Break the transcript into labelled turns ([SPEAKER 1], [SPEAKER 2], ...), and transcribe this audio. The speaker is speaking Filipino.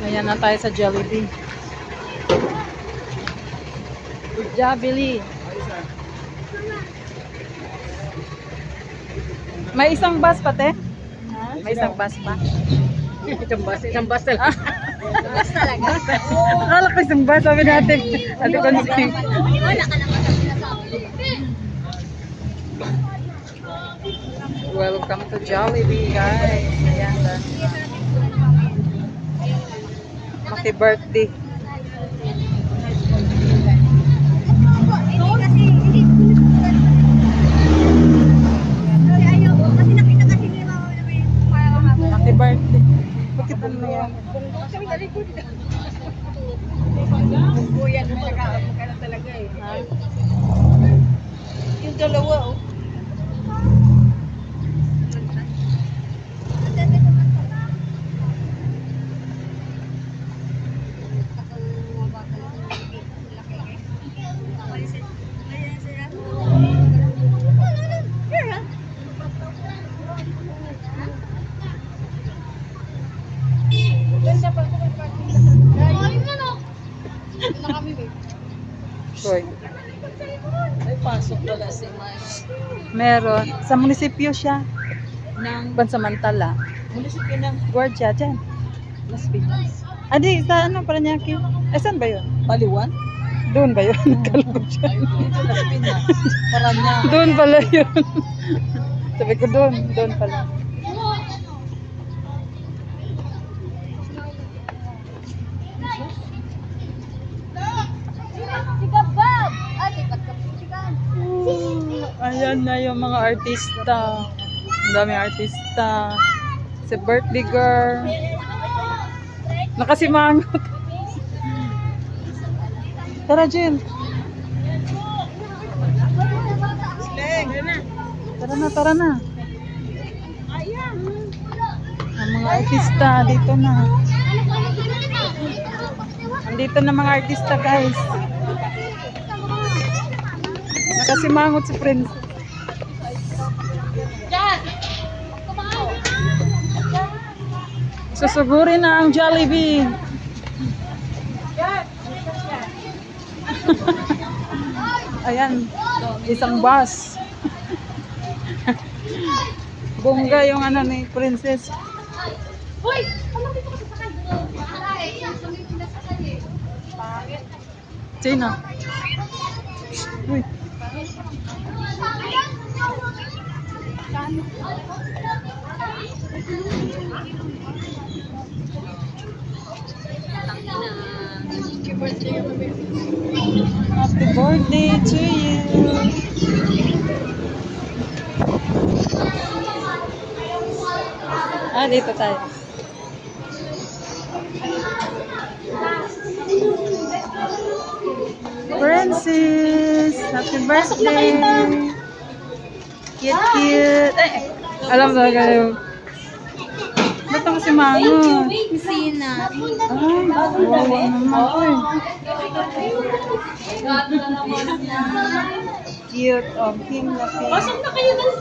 [SPEAKER 1] Ayan na tayo sa Jollibee. Jollibee. May isang bus pa, te? May isang bus pa?
[SPEAKER 2] Isang bus talaga.
[SPEAKER 3] Bus talaga.
[SPEAKER 1] Akala ko isang bus. Sabi natin. Ate Consing.
[SPEAKER 3] Wala ka naman sa sinasabi.
[SPEAKER 1] Welcome to Jollibee, guys. Ayan na. Happy birthday. Happy birthday. Bakit ano na yan?
[SPEAKER 2] Buyan mo magkano talaga eh.
[SPEAKER 1] Ha?
[SPEAKER 2] Yung dalawa oh.
[SPEAKER 1] Hoy.
[SPEAKER 2] Ay, pasok wala si Mas.
[SPEAKER 1] Meron. Sa munisipyo siya.
[SPEAKER 2] Nang
[SPEAKER 1] Pansamantala.
[SPEAKER 2] munisipyo ng
[SPEAKER 1] Guardia dyan. Las Piñas. Adi, sa ano, Paranaque? Eh, saan ba yun?
[SPEAKER 2] Baliwan.
[SPEAKER 1] Doon ba yun? Nagkalog siya.
[SPEAKER 2] Dito Las Piñas. Paranya.
[SPEAKER 1] Doon pala yun. Sabi ko doon. Doon pala.
[SPEAKER 3] Sigabab! Ah, sikat ka po, sikat.
[SPEAKER 1] Ayan na yung mga artista. Ang daming artista. Si birthday girl. Nakasimangot. Tara, Jen. Tara na, tara na. Ang mga artista, dito na. Andito na mga artista, guys. Nakasimangot si Prince. Susugurin na ang Jollibee. Ayan, isang bus. Bongga yung ano ni Princess.
[SPEAKER 3] Hoy! Ano dito kasi sakay?
[SPEAKER 1] Sino? Uy. Happy birthday to you. Dito tayo. Princess, happy birthday. Cute, cute. Ay, alam talaga yung. Ba't ako si Mango?
[SPEAKER 3] Sina.
[SPEAKER 1] Ay, wawa naman ko eh. Cute, oh, pink na pink.
[SPEAKER 3] Pasok na kayo ng